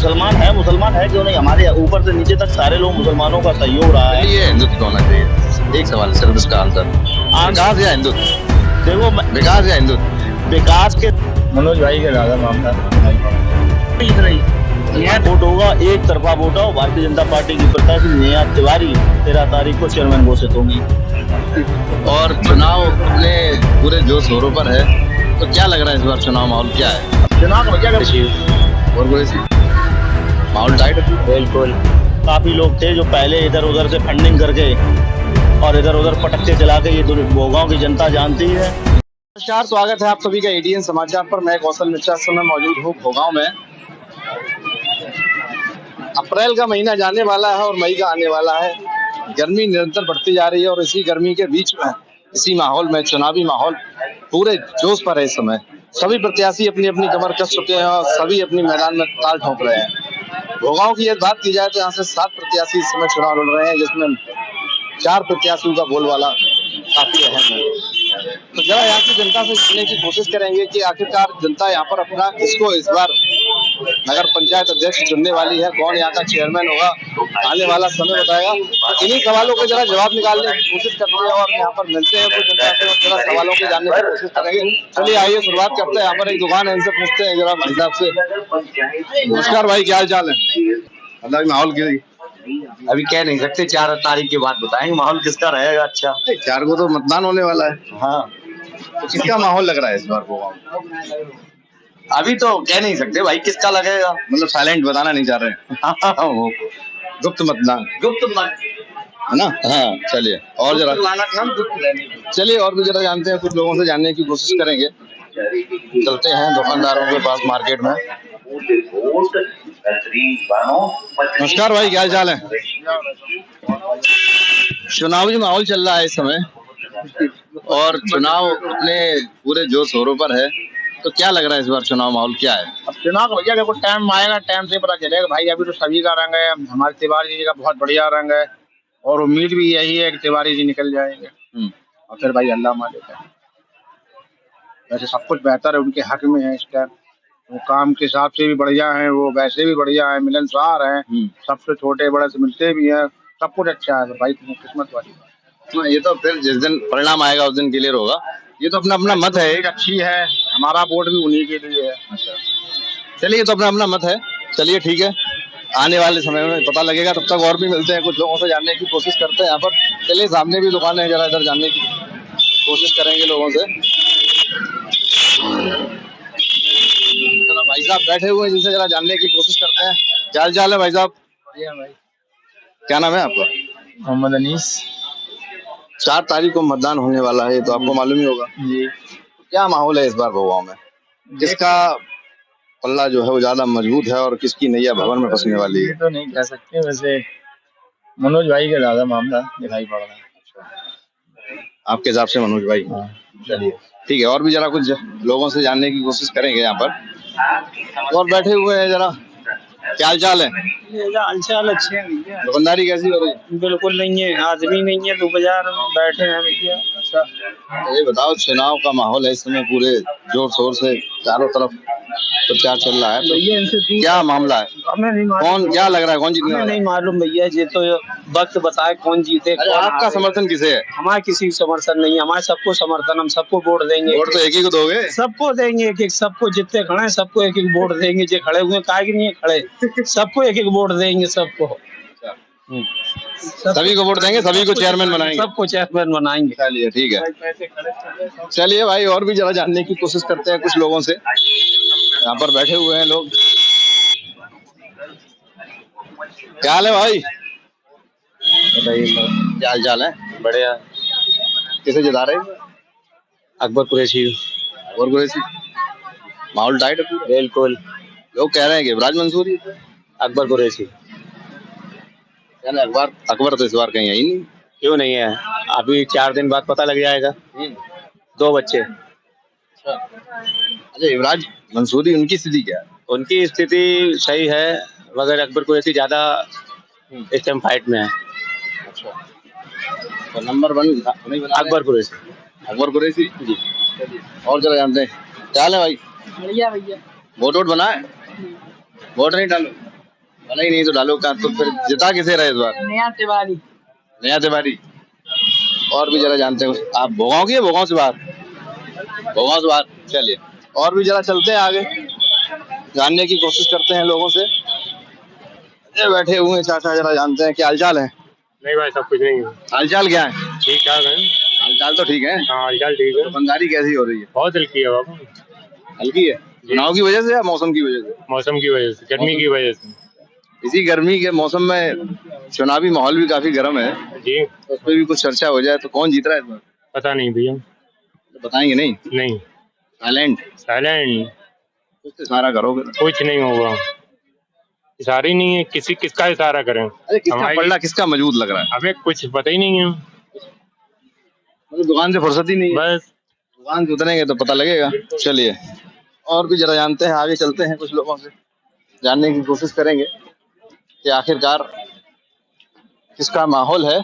मुसलमान है क्यों नहीं, हमारे ऊपर से नीचे तक सारे लोग मुसलमानों का सहयोग रहा है। ये हिंदुत्व होना चाहिए, एक सवाल सिर्फ इसका आंसर, विकास या हिंदुत्व? देखो विकास या हिंदुत्व? विकास के मनोज भाई के ज्यादा मामला वोट होगा, एक तरफा वोट हो। भारतीय जनता पार्टी की प्रत्याशी नेहा तिवारी 13 तारीख को चेयरमैन घोषित होंगी। और चुनाव अपने पूरे जोर शोरों पर है, तो क्या लग रहा है इस बार चुनाव माहौल क्या है? चुनाव भैया और कोई सी माहौल टाइट है? बिल्कुल, काफी लोग थे जो पहले इधर उधर से फंडिंग करके और इधर उधर पटक्के चला के, ये भोगांव की जनता जानती है। नमस्कार, स्वागत है आप सभी का एडीएन समाचार पर। मैं कौशल मिश्रा इस समय मौजूद हूँ भोगांव में। अप्रैल का महीना जाने वाला है और मई का आने वाला है। गर्मी निरंतर बढ़ती जा रही है और इसी गर्मी के बीच में, इसी माहौल में चुनावी माहौल पूरे जोश पर है। इस समय सभी प्रत्याशी अपनी अपनी कमर कस चुके हैं और सभी अपनी मैदान में ताल ठोक रहे हैं। भोगांव की यदि बात की जाए तो यहाँ से 7 प्रत्याशी इस समय चुनाव लड़ रहे हैं, जिसमें 4 प्रत्याशियों का बोलबाला काफी अहम है। तो जरा यहाँ की जनता से सुनने की कोशिश करेंगे कि आखिरकार जनता यहाँ पर अपना किसको इस बार नगर पंचायत अध्यक्ष चुनने वाली है, कौन यहाँ का चेयरमैन होगा, आने वाला समय बताएगा। इन्हीं सवालों के जरा जवाब निकालने की कोशिश करते हैं और यहाँ पर मिलते हैं तो जनता से जरा सवालों के जानने की कोशिश करेंगे। चलिए आइए शुरुआत करते हैं। यहाँ पर एक दुकान है, इनसे पूछते हैं जरा भाई साहब से। नमस्कार भाई, क्या हाल चाल है? अलग माहौल की अभी कह नहीं सकते, 4 तारीख के बाद बताएंगे माहौल किसका रहेगा। अच्छा, 4 को तो मतदान होने वाला है। हाँ, तो किसका माहौल लग रहा है इस बार भोगांव? अभी तो कह नहीं सकते भाई किसका लगेगा। मतलब साइलेंट बताना नहीं चाह रहे, वो गुप्त मतदान गुप्त है ना? हाँ, चलिए और जरा चलिए और भी जरा जानते हैं, कुछ लोगों से जानने की कोशिश करेंगे। चलते हैं दुकानदारों के पास मार्केट में। नमस्कार भाई, क्या हाल चाल है? चुनावी माहौल चल रहा है इस समय और चुनाव अपने पूरे जोर शोरों पर है, तो क्या लग रहा है इस बार चुनाव माहौल क्या है? अब चुनाव भैया देखो, टाइम आएगा, टाइम से पता चलेगा भाई। अभी तो सभी का रंग है, हमारे तिवारी जी का बहुत बढ़िया रंग है और उम्मीद भी यही है कि तिवारी जी निकल जाएंगे। और फिर भाई अल्लाह मालिक है। वैसे सब कुछ बेहतर है, उनके हक में है इस टाइम। वो काम के हिसाब से भी बढ़िया है, वो वैसे भी बढ़िया है, मिलनसार है, सबसे छोटे बड़े से मिलते भी हैं, सब कुछ अच्छा है। तो भाई किस्मत वाली तो ये तो फिर जिस दिन परिणाम आएगा उस दिन क्लियर होगा। ये तो अपना अपना मत है, एक अच्छी है, हमारा वोट भी उन्हीं के लिए है। चलिए ये तो अपना अपना मत है। चलिए ठीक है, आने वाले समय में पता लगेगा। तब तक और भी मिलते हैं, कुछ लोगों से जानने की कोशिश करते हैं यहाँ पर। चलिए सामने भी दुकान है, जरा इधर जानने की कोशिश करेंगे लोगों से। भाई साहब बैठे हुए हैं, जिनसे जरा जानने की कोशिश करते हैं। क्या हाल चाल है भाई साहब? क्या नाम है आपका? मोहम्मद अनीस 4 तारीख को मतदान होने वाला है, तो आपको मालूम ही होगा जी। क्या माहौल है इस बार भोगांव में? किसका पल्ला जो है वो ज्यादा मजबूत है और किसकी नैया भवन में फंसने वाली है? तो नहीं कह सकते, वैसे मनोज भाई का ज्यादा मामला दिखाई पड़ रहा है। आपके हिसाब से मनोज भाई? चलिए ठीक है, और भी जरा कुछ लोगों से जानने की कोशिश करेंगे यहाँ पर। और बैठे हुए हैं, जरा क्या हाल चाल है? हालचाल अच्छे हैं भैया। दुकानदारी कैसी हो रही है? बिल्कुल नहीं है, आदमी नहीं है, तो बाजार में बैठे हैं भैया। अच्छा, ये बताओ, चुनाव का माहौल है इस समय, पूरे जोर शोर से चारों तरफ प्रचार चल रहा है, तो भैया इनसे क्या मामला है? हमें नहीं मालूम। कौन, क्या लग रहा है कौन जीतने हमें वाला नहीं है? मालूम भैया, ये तो वक्त बताए कौन जीते। अरे आपका समर्थन किसे है? हमारा किसी का समर्थन नहीं है, हमारे सबको समर्थन, हम सबको वोट देंगे। वोट तो एक ही को दोगे? सबको देंगे, एक एक, सबको जितने खड़े हैं सबको एक एक वोट देंगे। जो खड़े हुए काहे कि नहीं है खड़े, सबको एक एक वोट देंगे, सबको। सभी को वोट देंगे, सभी को चेयरमैन बनाएंगे? सबको चेयरमैन बनाएंगे। चलिए ठीक है। चलिए भाई, और भी जरा जानने की कोशिश करते हैं कुछ लोगों से। यहाँ पर बैठे हुए हैं लोग। क्या हाल है भाई? क्या हाल चाल है? बढ़िया। किसे जिता रहे? अकबर कुरैशी। और कुरैशी, माहौल टाइट है पूरा? बिल्कुल। लोग कह रहे हैं कि इब्राज मंसूरी। अकबर कुरैशी। यानी अकबर तो इस बार कहीं है ही नहीं। क्यों नहीं है? अभी 4 दिन बाद पता लग जाएगा। 2 बच्चे। अच्छा, इब्राज मंसूरी, उनकी स्थिति क्या है? उनकी स्थिति सही है, मगर अकबर कुरैशी ज्यादा इस टाइम फाइट में है। अच्छा, तो नंबर 1 नहीं बना अकबर कुरैशी। अकबर कुरैशी जी। और जरा जानते हैं, क्या हाल है भाई? बढ़िया भैया। वोट बनाए? वोट नहीं डालो? नहीं नहीं तो डालो का, तो फिर जिता किसे रहे इस बार? नया तिवारी। नया तिवारी। और भी जरा जानते हो आप, भोगांव की है, भोगांव से बाहर? भोगांव से बाहर। चलिए और भी जरा चलते हैं आगे, जानने की कोशिश करते हैं लोगों से। ये बैठे हुए हैं चाचा, जरा जानते हैं क्या हालचाल है। नहीं भाई सब कुछ नहीं है, हालचाल क्या है? ठीक ठाक है। हालचाल तो ठीक है। हाँ हालचाल ठीक है। दुकानदारी कैसी हो रही है? बहुत हल्की है बाबू। हल्की है चुनाव की वजह से या मौसम की वजह से? मौसम की वजह से, गर्मी की वजह से। इसी गर्मी के मौसम में चुनावी माहौल भी काफी गर्म है, जी उस पर भी कुछ चर्चा हो जाए तो कौन जीत रहा है इस बार? पता नहीं भैया। बताएंगे नहीं? नहीं, साइलेंट। साइलेंट। कुछ तो इशारा करोगे। कुछ नहीं होगा, इशारा ही नहीं है, किसका इशारा करें? अरे किसका पलड़ा, किसका मजबूत लग रहा है? हमें कुछ पता ही नहीं है, मतलब दुकान से फुर्सत ही नहीं है। बस दुकान से उतरेंगे तो पता लगेगा। चलिए और भी जरा जानते हैं, आगे चलते हैं, कुछ लोगों से जानने की कोशिश करेंगे कि आखिरकार किसका माहौल है,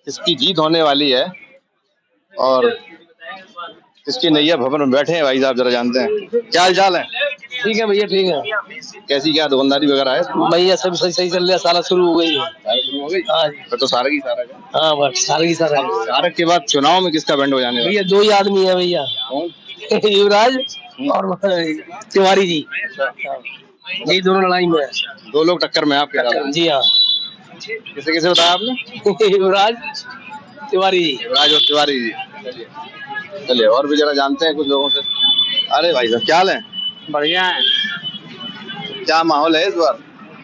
किसकी जीत होने वाली है और किसकी नैया भवन में बैठे हैं। भाई साहब जरा जानते हैं क्या हाल चाल है? ठीक है भैया, ठीक है। कैसी क्या दुकानदारी वगैरह है? भैया सब सही सही चल रहा है, सारा शुरू हो गई है। शुरू हो गई? हाँ फिर तो सारा की सारा है। हाँ बस सारा की सारा। सारक के बाद चुनाव में किसका बैंड हो जाने वाला? भैया दो ही आदमी है भैया, कौन? युवराज और तिवारी जी। यही दोनों लड़ाई में है। दो लोग टक्कर में आपके साथ? जी हाँ। किसे किसे बताया आपने? युवराज तिवारी जी। युवराज और तिवारी जी। चलिए और भी जरा जानते हैं कुछ लोगों से। अरे भाई साहब क्या हाल है? बढ़िया है। क्या माहौल है इस बार?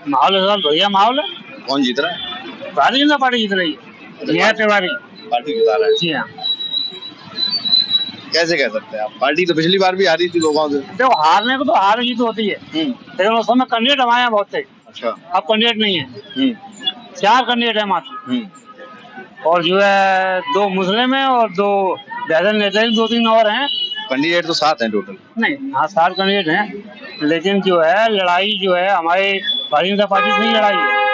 माहौल बढ़िया माहौल है। कौन जीत रहा है? भारतीय जनता पार्टी जीत रही है। नया तिवारी पार्टी जिता रहा है। जी हाँ। कैसे कह सकते हैं आप? पार्टी तो पिछली बार भी हारी थी लोगों से। देखो हारने को तो हार जीत होती है, लेकिन उस समय कैंडिडेट हमारे यहाँ बहुत थे। अच्छा। अब कैंडिडेट नहीं है, 4 कैंडिडेट है मात्र। और जो है 2 मुस्लिम है और 2 बहदल नेता, 2-3 और हैं। कैंडिडेट तो 7 हैं टोटल। नहीं हाँ 7 कैंडिडेट हैं, लेकिन जो है लड़ाई जो है हमारे भारतीय जनता पार्टी से ही लड़ाई है।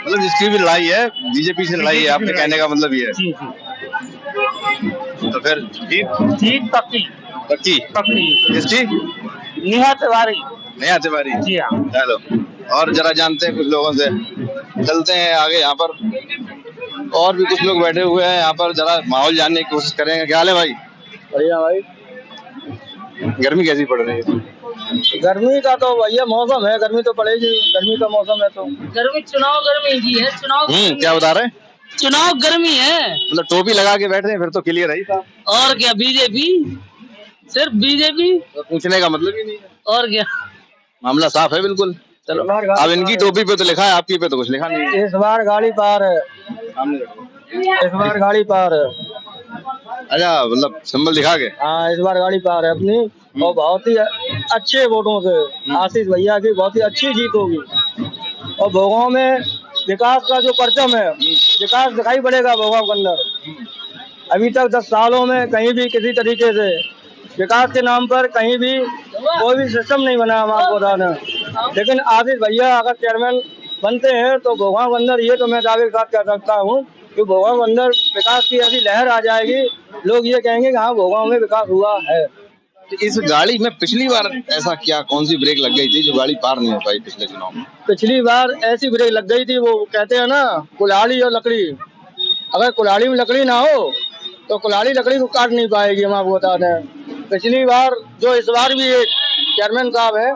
मतलब जिसकी भी लड़ाई है बीजेपी से लड़ाई है, आपके कहने का मतलब ये है? जी जी। तो फिर जीत पक्की पक्की पक्की। किसकी? नेहा तिवारी। नया तिवारी। जी हाँ। चलो और जरा जानते हैं कुछ लोगों से, चलते हैं आगे। यहाँ पर और भी कुछ लोग बैठे हुए हैं, यहाँ पर जरा माहौल जानने की कोशिश करेंगे। क्या हाल है भाई? बढ़िया भाई। गर्मी कैसी पड़ रही है? गर्मी का तो भैया मौसम है, गर्मी तो पड़ेगी, गर्मी का मौसम है तो गर्मी। चुनाव गर्मी जी है, चुनाव। क्या बता रहे हैं? चुनाव गर्मी है। मतलब टोपी लगा के बैठे हैं, फिर तो क्लियर है ही था। और क्या बीजेपी, सिर्फ बीजेपी। तो पूछने का मतलब ही नहीं है। और क्या, मामला साफ है बिल्कुल। चलो अब इनकी टोपी पे तो लिखा है, आपकी पे तो कुछ लिखा नहीं है। इस बार गाड़ी पार है, सामने रखो। इस बार गाड़ी पार है। अच्छा मतलब सिंबल दिखा के? हाँ इस बार गाड़ी पार है अपनी, और बहुत ही अच्छे वोटों से आशीष भैया की बहुत ही अच्छी जीत होगी। और भोगांव में विकास का जो परचम है, विकास दिखाई पड़ेगा भोगांव के अंदर। अभी तक 10 सालों में कहीं भी किसी तरीके से विकास के नाम पर कहीं भी कोई भी सिस्टम नहीं बना हम आपको बता दें। लेकिन आशीष भैया अगर चेयरमैन बनते हैं तो भोगांव के अंदर ये तो मैं दावे के साथ कह सकता हूँ कि भोगांव के अंदर विकास की ऐसी लहर आ जाएगी, लोग ये कहेंगे कि हाँ भोगांव में विकास हुआ है। इस गाड़ी में पिछली बार ऐसा क्या, कौन सी ब्रेक लग गई थी जो गाड़ी पार नहीं हो पाई पिछले चुनाव में? पिछली बार ऐसी ब्रेक लग गई थी, वो कहते हैं ना कुल्हाड़ी और लकड़ी, अगर कुल्हाड़ी में लकड़ी ना हो तो कुल्हाड़ी लकड़ी को काट नहीं पाएगी। हम आपको बताते हैं पिछली बार जो इस बार भी एक चेयरमैन साहब है,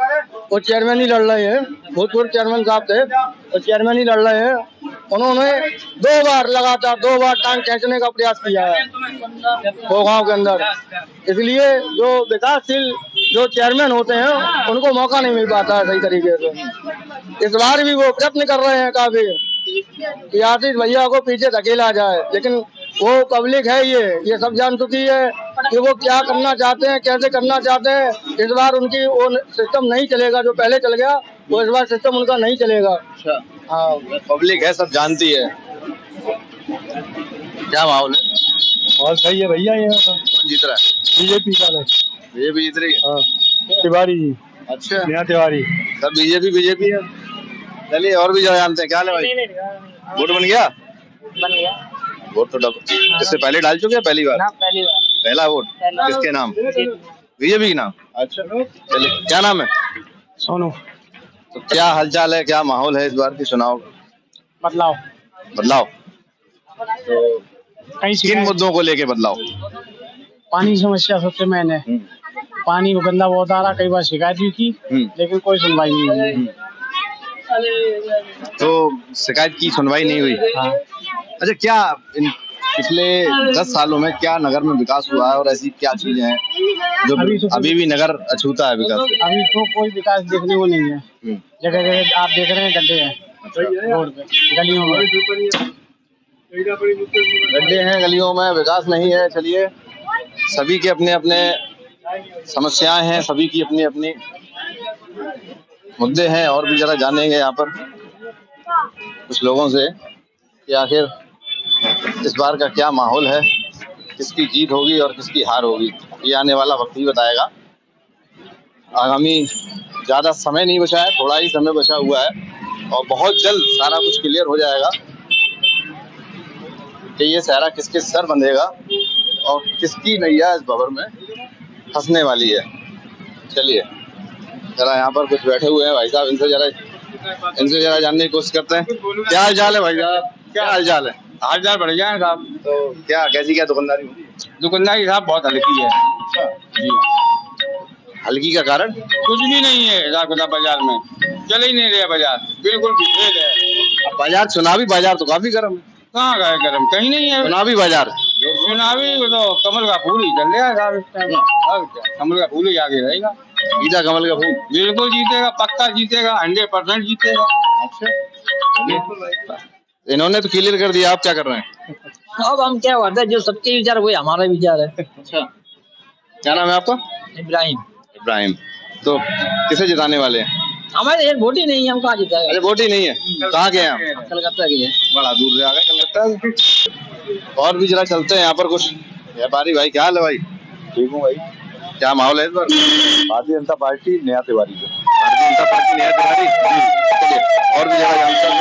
वो चेयरमैन ही लड़ रहे हैं, भूतपूर्व चेयरमैन साहब थे वो चेयरमैन ही लड़ रहे हैं। उन्होंने 2 बार लगातार 2 बार टांग खींचने का प्रयास किया है भोगांव के अंदर। इसलिए जो विकासशील जो चेयरमैन होते हैं उनको मौका नहीं मिल पाता है सही तरीके से। इस बार भी वो प्रयत्न कर रहे हैं काफी कि आशीष भैया को पीछे धकेला जाए, लेकिन वो पब्लिक है ये सब जान चुकी है कि वो क्या करना चाहते हैं, कैसे करना चाहते हैं। इस बार उनकी वो सिस्टम नहीं चलेगा जो पहले चल गया, वो इस बार सिस्टम उनका नहीं चलेगा। अच्छा हाँ पब्लिक है, सब जानती है। क्या माहौल है? और सही है भैया, ये कौन जीत रहा है? बीजेपी का है। बीजेपी जीत रही है? हाँ तिवारी जी। अच्छा नया तिवारी। सब बीजेपी है। चलिए और भी जरा जानते हैं। क्या हाल है भाई? वोट बन गया? वोट तो इससे पहले डाल चुके हैं? पहली बार? पहला वोट किसके नाम? बीजेपी के नाम। अच्छा चलिए क्या नाम है? सोनू। तो क्या हालचाल है, क्या माहौल है इस बार के चुनाव का? बदलाव बदलाव कहीं किन मुद्दों को लेके बदलाव? पानी की समस्या सबसे मेन है। पानी गंदा बहुत आ रहा, कई बार शिकायत भी की लेकिन कोई सुनवाई नहीं हुई। तो शिकायत की, सुनवाई नहीं हुई। हाँ। अच्छा, क्या इन पिछले 10 सालों में क्या नगर में विकास हुआ है और ऐसी क्या चीजें हैं जो अभी भी नगर अछूता है विकास से? अभी तो कोई विकास देखने को नहीं है। जगह जगह आप देख रहे हैं गड्ढे हैं रोड पे, गलियों में गड्ढे हैं, गलियों में विकास नहीं है। चलिए, सभी के अपने अपने समस्याएं हैं, सभी की अपनी अपनी मुद्दे हैं। और भी जरा जानेंगे यहाँ पर कुछ लोगों से कि आखिर इस बार का क्या माहौल है, किसकी जीत होगी और किसकी हार होगी, ये आने वाला वक्त ही बताएगा। आगामी ज्यादा समय नहीं बचा है, थोड़ा ही समय बचा हुआ है और बहुत जल्द सारा कुछ क्लियर हो जाएगा कि ये सारा किसके सर बंधेगा और किसकी नैया इस भंवर में फंसने वाली है। चलिए, जरा यहाँ पर कुछ बैठे हुए हैं भाई साहब, इनसे जरा जानने की कोशिश करते हैं। क्या हाल चाल है भाई साहब, क्या हाल चाल है? हाल चाल बढ़िया है साहब। तो क्या कैसी क्या दुकानदारी होती है? दुकानदारी साहब बहुत हल्की है जी। हल्की का कारण? कुछ भी नहीं है हिसाब किताब बाजार में, चल ही नहीं रहा बाजार, बिल्कुल फेल है। बाजार, चुनावी बाजार तो काफी गर्म है। कहाँ गए गर्म, कहीं नहीं है चुनावी बाजार। चुनावी तो कमल का फूल ही चल रहा है साहब इस टाइम। और क्या, कमल का फूल ही आगे रहेगा। गीता कमल का फूल बिल्कुल जीतेगा, पक्का जीतेगा, 100% जीतेगा। अच्छा, इन्होंने तो क्लियर कर दिया, आप क्या कर रहे हैं? अब हम क्या करते हैं, जो सबके विचार वही हमारा विचार है। अच्छा, क्या नाम है आपका? इब्राहिम। इब्राहिम। तो किसे जिताने वाले हैं? हमारे यहाँ वोट ही नहीं है, हम कहाँ जिताएंगे। अरे वोट ही नहीं है, कहाँ के हैं आप? कलकत्ता की है। बड़ा दूर से आ गए कलकत्ता। और भी जरा चलते हैं यहाँ पर कुछ व्यापारी भाई। क्या हाल है भाई? ठीक हूँ भाई। क्या माहौल है इस बार? भारतीय जनता पार्टी नया तिवारी को। भारतीय जनता पार्टी नया तिवारी। चलिए, और भी जरा जानते हैं,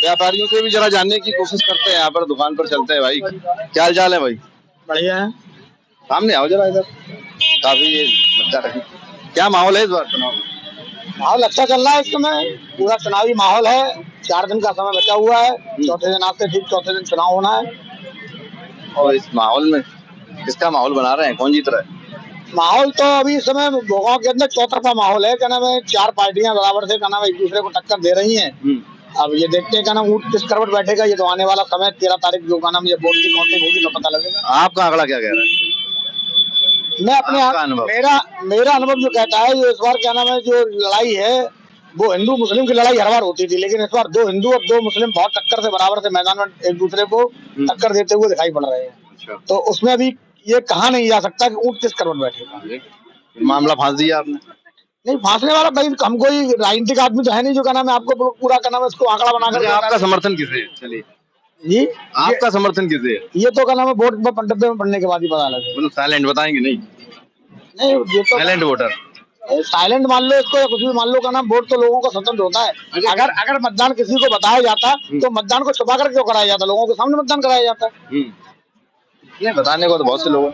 व्यापारियों से भी जरा जानने की कोशिश करते हैं। यहाँ पर दुकान पर चलते हैं भाई। क्या हाल चाल है भाई? बढ़िया है। सामने आओ जरा इधर, काफी बच्चा रखी। क्या माहौल है इस बार चुनाव? माहौल अच्छा चल रहा है इस समय, पूरा चुनावी माहौल है। 4 दिन का समय बचा हुआ है, चौथे दिन आपसे ठीक चौथे दिन चुनाव होना है। और इस माहौल में किसका माहौल बना रहे हैं, कौन जीत रहा है? माहौल तो अभी इस समय भोगांव के अंदर चौतरफा माहौल है। क्या नाम है, 4 पार्टियां बराबर से क्या नाम है एक दूसरे को टक्कर दे रही हैं। अब ये देखते हैं क्या नाम ऊँट किस करवट बैठेगा, ये तो आने वाला समय 13 तारीख जो का नाम ये वोट की काउंटिंग होगी तो पता लगेगा। आपका आंकड़ा क्या कह रहा है? मैं अपने आपका अनुभव? मेरा अनुभव जो कहता है, ये इस बार क्या नाम है जो लड़ाई है वो हिंदू मुस्लिम की लड़ाई हर बार होती थी, लेकिन इस बार 2 हिंदू और 2 मुस्लिम बहुत टक्कर से बराबर से मैदान में एक दूसरे को टक्कर देते हुए दिखाई पड़ रहे हैं। अच्छा। तो उसमें अभी ये कहा नहीं जा सकता कि ऊँट किस करवट बैठेगा। मामला फांस दिया आपने? नहीं, फांसने वाला भाई हम कोई राजनीतिक आदमी तो है नहीं जो क्या नाम है आपको पूरा क्या नाम है इसको आंकड़ा बनाकर। आपका समर्थन किसे है? चलिए, जी, आपका समर्थन किसे है? ये तो क्या नाम है वोट डब्बे में पढ़ने के बाद ही पता लगे। मतलब साइलेंट बताएंगे? नहीं, नहीं ये तो साइलेंट वोटर। साइलेंट मान लो इसको या कुछ भी मान लो का नाम, वोट तो लोगों का स्वतंत्र होता है। अगर मतदान किसी को बताया जाता तो मतदान को छुपा कर क्यों कराया जाता, लोगों के सामने मतदान कराया जाता। नहीं, बताने को तो बहुत से लोग हैं।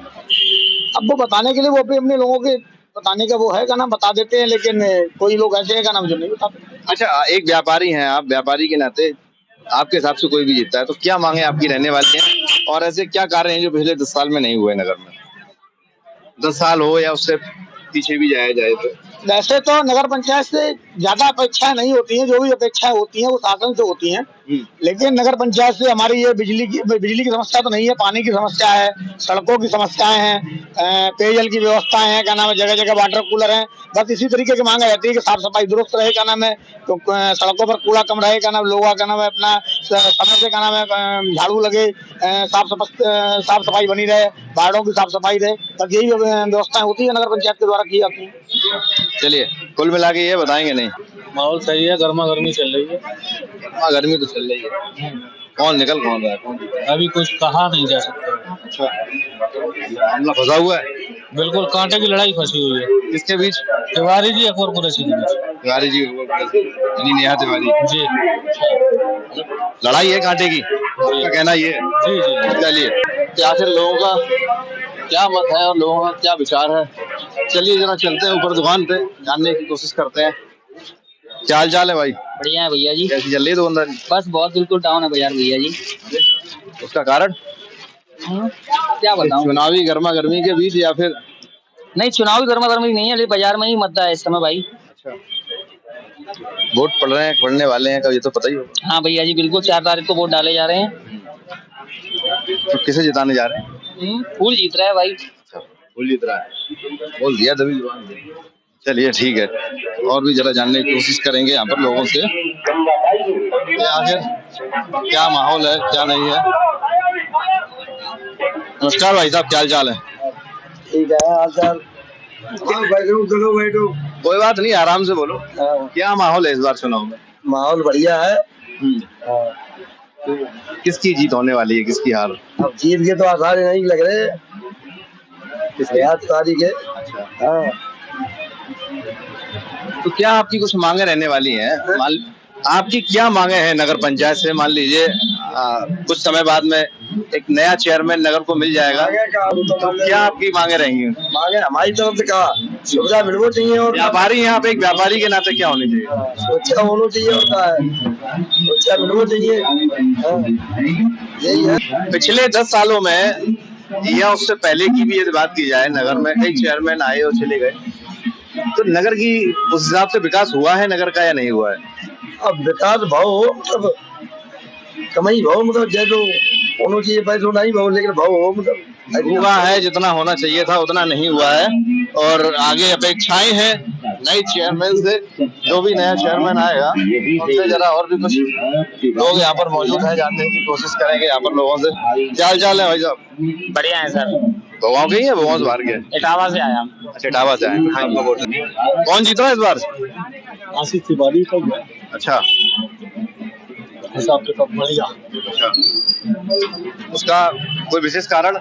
अब वो बताने के लिए वो अपने लोगों के बताने का वो है का नाम बता देते हैं, लेकिन कोई लोग ऐसे हैं का नाम जो नहीं बताते। अच्छा, एक व्यापारी हैं आप, व्यापारी के नाते आपके हिसाब से कोई भी जीतता है तो क्या मांगे आपकी रहने वाली हैं और ऐसे क्या कार्य हैं जो पिछले 10 साल में नहीं हुए नगर में? 10 साल हो या उससे पीछे भी जाया जाए तो? वैसे तो नगर पंचायत से ज्यादा अपेक्षाएं नहीं होती हैं, जो भी अपेक्षाएं होती हैं वो शासन से होती हैं। लेकिन नगर पंचायत से हमारी ये बिजली की समस्या तो नहीं है, पानी की समस्या है, सड़कों की समस्याएं हैं, पेयजल की व्यवस्थाएं हैं, क्या नाम है जगह जगह वाटर कूलर हैं। बस इसी तरीके की मांग रहती है कि साफ सफाई दुरुस्त रहे, क्या नाम है तो सड़कों पर कूड़ा कम रहे, क्या नाम लोगों क्या नाम है अपना समय से क्या नाम है झाड़ू लगे, साफ सफाई बनी रहे, वार्डों की साफ सफाई रहे। बस यही व्यवस्थाएं होती है नगर पंचायत के द्वारा की जाती है। चलिए, कुल मिला के ये बताएंगे नहीं? माहौल सही है, गर्मा गर्मी चल रही है। गर्मी तो चल रही है, कौन निकल कौन रहा है, कौन जीता है? अभी कुछ कहा नहीं जा सकता। अच्छा, मामला फंसा हुआ है, बिल्कुल कांटे की लड़ाई फंसी हुई है। किसके बीच? तिवारी जी अकबर कुरैशी के बीच। तिवारी जी यानी नेहा तिवारी जी, लड़ाई है कांटे की, आपका कहना ये है? जी जी। चलिए, आखिर लोगों का क्या मत है और लोगों का क्या विचार है, चलिए जरा चलते हैं ऊपर दुकान पे, जानने की कोशिश करते हैं क्या हाल चाल है भाई? बढ़िया है भैया जी। कैसी चल रही है दुकानदारी? बस बहुत बिल्कुल डाउन है बाजार भैया जी। उसका कारण क्या बताऊं। चुनावी गर्मा गर्मी के बीच या फिर नहीं, चुनावी गर्मा गर्मी नहीं है, लेकिन बाजार में ही मुद्दा है इस समय भाई। वोट पड़ रहे हैं, पड़ने वाले हैं, कब ये तो पता ही होगा। हाँ भैया जी बिल्कुल, 4 तारीख को वोट डाले जा रहे हैं। तो किसे जिताने जा रहे हैं? फूल जीत रहा है भाई। बोल जीत रहा है, बोल दिया तभी जुबान पे। चलिए ठीक है, और भी जरा जानने की कोशिश करेंगे यहाँ पर लोगों से कि आखिर क्या माहौल है क्या नहीं है। नमस्कार भाई साहब, क्या हाल चाल है? ठीक है हाल चाल। बैठो। कोई बात नहीं, आराम से बोलो। क्या माहौल है इस बार चुनाव में? माहौल बढ़िया है। तो किसकी जीत होने वाली है, किसकी हार? अब जीत के तो आसार नहीं लग रहे। तारीख है। हाँ। तो क्या आपकी कुछ मांगे रहने वाली हैं? आपकी क्या मांगे हैं नगर पंचायत से? मान लीजिए कुछ समय बाद में एक नया चेयरमैन नगर को मिल जाएगा, तो क्या आपकी मांगे रहेंगी? मांगे हमारी तरफ से कहा सुविधा मिलनी चाहिए, और व्यापारी हैं आप, एक व्यापारी के नाते क्या होनी चाहिए? सुरक्षा होना चाहिए, और क्या है सुरक्षा मिलना चाहिए। हाँ, यही है। पिछले 10 सालों में या उससे पहले की भी यदि बात की जाए, नगर में कई चेयरमैन आए और चले गए, तो नगर की उस हिसाब से विकास हुआ है नगर का या नहीं हुआ है? अब विकास भाव हो तब कमाई भाव, मतलब जैसे होना चाहिए पैसों नहीं भाव, लेकिन भाव हो मतलब हुआ है, जितना होना चाहिए था उतना नहीं हुआ है। और आगे अपेक्षाएं हैं नए चेयरमैन से, जो भी नया चेयरमैन आएगा उनसे जरा और भी कुछ लोग यहाँ पर मौजूद हैं, जानने की कोशिश करेंगे यहाँ पर लोगों से। क्या हाल चाल है भाई साहब? बढ़िया है सर। भगवान के ही है, भगवान से बाहर के? इटावा से आया। अच्छा, इटावा से आए। आपका वोट कौन जीत रहा है इस बार? आशीष तिवारी का अच्छा, हिसाब से कब बढ़िया। उसका कोई विशेष कारण?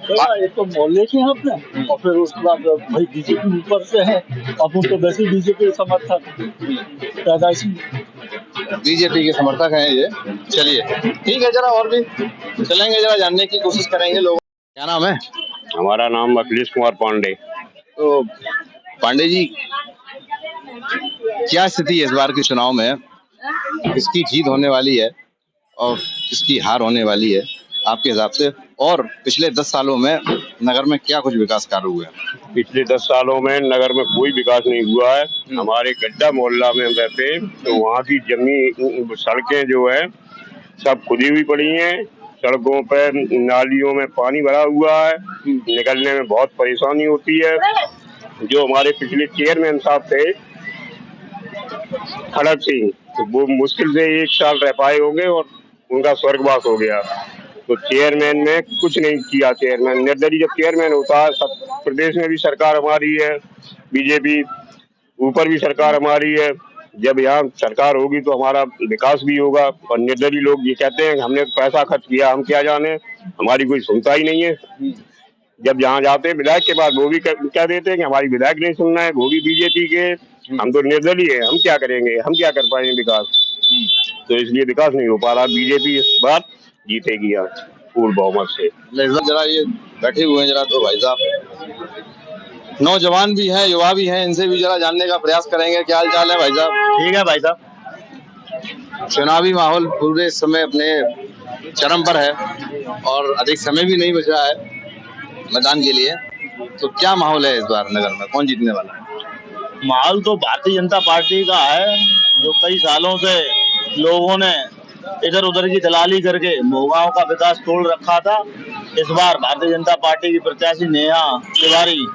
एक तो मोहल्ले के हैं अपने, और फिर उसके बाद भाई बीजेपी ऊपर से है। अब उनको वैसे बीजेपी समर्थक पैदाइशी बीजेपी के समर्थक हैं ये। चलिए ठीक है, जरा और भी चलेंगे, जरा जानने की कोशिश करेंगे लोग। क्या नाम है? हमारा नाम अखिलेश कुमार पांडे। तो पांडे जी, क्या स्थिति है इस बार के चुनाव में? किसकी जीत होने वाली है और किसकी हार होने वाली है आपके हिसाब से? और पिछले 10 सालों में नगर में क्या कुछ विकास कार्य हुए? पिछले 10 सालों में नगर में कोई विकास नहीं हुआ है। हमारे गड्ढा मोहल्ला में हम रहते हैं, तो वहाँ की जमीन सड़कें जो है सब खुदी हुई पड़ी हैं। सड़कों पर नालियों में पानी भरा हुआ है, निकलने में बहुत परेशानी होती है। जो हमारे पिछले चेयरमैन साहब थे खड़क सिंह, तो वो मुश्किल से 1 साल रह पाए होंगे और उनका स्वर्गवास हो गया। तो चेयरमैन में कुछ नहीं किया। चेयरमैन निर्दलीय जब चेयरमैन होता है, सब प्रदेश में भी सरकार हमारी है, बीजेपी ऊपर भी सरकार हमारी है। जब यहाँ सरकार होगी तो हमारा विकास भी होगा। और निर्दलीय लोग ये कहते हैं हमने पैसा खर्च किया, हम क्या जाने, हमारी कोई सुनता ही नहीं है। जब जहाँ जाते हैं विधायक के पास, वो भी क्या देते हैं कि हमारी विधायक नहीं सुनना है, वो भी बीजेपी के, हम तो निर्दलीय है, हम क्या करेंगे, हम क्या कर पाएंगे विकास। तो इसलिए विकास नहीं हो पा रहा। बीजेपी इस बार जीतेगी यहाँ पूर्ण बहुमत से। जरा ये बैठे हुए हैं जरा, तो भाई साहब नौजवान भी हैं, युवा भी हैं, इनसे भी जरा जानने का प्रयास करेंगे। क्या हाल चाल है भाई साहब? ठीक है भाई साहब। चुनावी माहौल पूरे समय अपने चरम पर है और अधिक समय भी नहीं बचा है मतदान के लिए, तो क्या माहौल है इस बार नगर में? कौन जीतने वाला है? माहौल तो भारतीय जनता पार्टी का है, जो कई सालों से लोगों ने इधर उधर की दलाली करके भोगांव का विकास तोड़ रखा था। इस बार भारतीय जनता पार्टी की प्रत्याशी नेहा तिवारी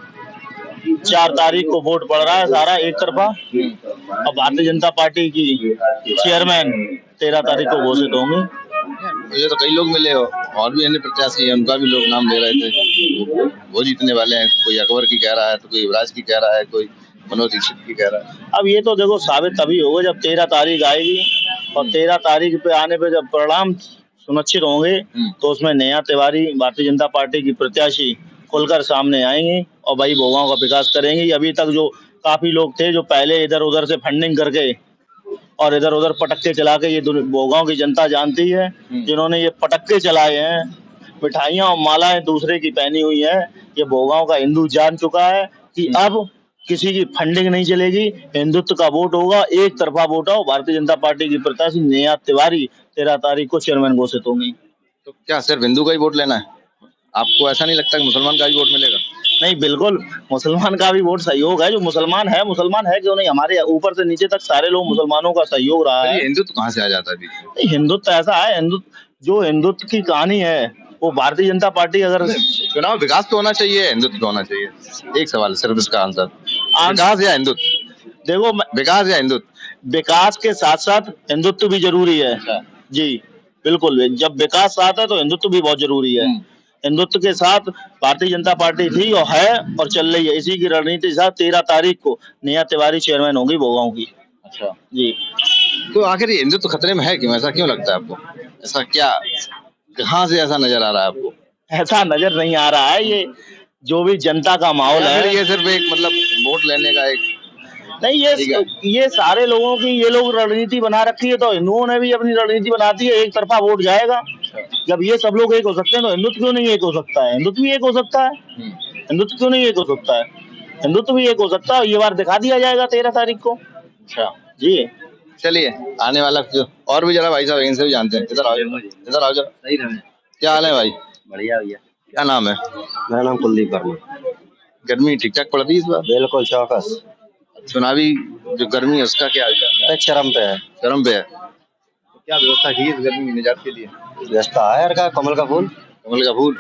4 तारीख को वोट पड़ रहा है सारा एक तरफा, और भारतीय जनता पार्टी की चेयरमैन 13 तारीख को घोषित होंगे। मुझे तो कई लोग मिले हो, और भी अन्य प्रत्याशी हैं, उनका भी लोग नाम ले रहे थे, वो जीतने वाले हैं। कोई अकबर की कह रहा है, तो कोई युवराज की कह रहा है, कोई मनोज दीक्षित की कह रहा है। अब ये तो देखो साबित तभी होगा जब 13 तारीख आएगी, और 13 तारीख पे आने पे जब परिणाम सुनिश्चित होंगे तो उसमें नेहा तिवारी भारतीय जनता पार्टी की प्रत्याशी खुलकर सामने आएंगे और भाई भोगांव का विकास करेंगे। अभी तक जो काफी लोग थे जो पहले इधर उधर से फंडिंग करके और इधर उधर पटक्के चला के, ये भोगांव की जनता जानती है, जिन्होंने ये पटक्के चलाए हैं, मिठाइयां और मालाएं दूसरे की पहनी हुई है, ये भोगांव का हिंदू जान चुका है कि अब किसी की फंडिंग नहीं चलेगी, हिंदुत्व का वोट होगा, एक तरफा वोट हो। भारतीय जनता पार्टी की प्रत्याशी नेहा तिवारी 13 तारीख को चेयरमैन घोषित होंगी। तो क्या सिर्फ हिंदू का ही वोट लेना है? आपको ऐसा नहीं लगता कि मुसलमान का भी वोट मिलेगा? नहीं, बिल्कुल मुसलमान का भी वोट सहयोग है। जो मुसलमान है क्यों नहीं, हमारे ऊपर से नीचे तक सारे लोग मुसलमानों का सहयोग रहा तो है। ये हिंदुत्व कहाँ से आ जाता है अभी? नहीं, हिंदुत्व ऐसा है, हिंदुत्व की कहानी है वो भारतीय जनता पार्टी अगर चुनाव विकास तो होना चाहिए, हिंदुत्व तो होना चाहिए। एक सवाल सिर्फ इसका आंसर, विकास या हिंदुत्व? देखो विकास या हिंदुत्व? विकास के साथ साथ हिंदुत्व भी जरूरी है जी, बिल्कुल। जब विकास साथ है तो हिंदुत्व भी बहुत जरूरी है। हिंदुत्व के साथ भारतीय जनता पार्टी थी और है और चल रही है। इसी की रणनीति के साथ 13 तारीख को नेहा तिवारी चेयरमैन होंगी भोगांव की। अच्छा जी। तो आखिर ये हिंदुत्व खतरे में है क्यों? ऐसा क्यों लगता है आपको? ऐसा क्या, कहाँ से ऐसा नजर आ रहा है आपको? ऐसा नजर नहीं आ रहा है, ये जो भी जनता का माहौल या फिर है। ये सिर्फ एक मतलब वोट लेने का एक? नहीं, ये सारे लोगों की ये लोग रणनीति बना रखी है, तो हिंदुओं ने भी अपनी रणनीति बनाती है, एक तरफा वोट जाएगा। जब ये सब लोग एक हो सकते हैं तो हिंदुत्व क्यों नहीं एक हो सकता है? हिंदुत्व भी एक हो सकता है, हिंदुत्व क्यों नहीं एक हो सकता है? हिंदुत्व भी एक हो सकता है, ये बार दिखा दिया जाएगा 13 तारीख को। अच्छा जी। चलिए, आने वाला जो और भी जरा भाई साहब इनसे भी जानते हैं। इधर आओ, इधर आओ जरा। सही रहे। क्या हाल है भाई? बढ़िया भैया। क्या नाम है? मेरा नाम कुलदीप वर्मा। गर्मी ठीक ठाक पड़ रही है इस बार? बिल्कुल चौकस, चुनावी जो गर्मी है उसका क्या हालचाल? चरम पे है। चरम पे है। तो क्या व्यवस्था की है इस गर्मी में निजात के लिए? व्यवस्था है यार का, कमल का फूल। कमल का फूल?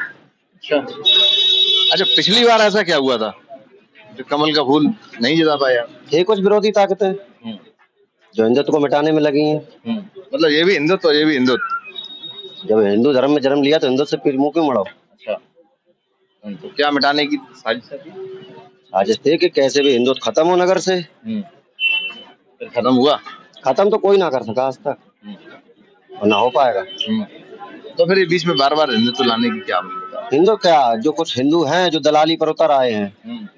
अच्छा, पिछली बार ऐसा क्या हुआ था जो कमल का फूल नहीं जिता पाया? ये कुछ विरोधी ताकतें जो हिंदुत्व को मिटाने में लगी हैं। मतलब ये भी हिंदुत्व और ये भी हिंदुत्व? जब हिंदू धर्म में जन्म लिया तो हिंदुत्व से फिर मुंह क्यों मुड़ाओ? अच्छा, तो क्या मिटाने की साजिश थी? आज थे कि कैसे भी हिंदुत्व खत्म हो नगर से। फिर खत्म हुआ? खत्म तो कोई ना कर सका आज तक और ना हो पाएगा। तो फिर ये बीच में बार बार हिंदुत्व लाने की क्या आवश्यकता? हिंदू क्या, जो कुछ हिंदू हैं जो दलाली पर उतर आए हैं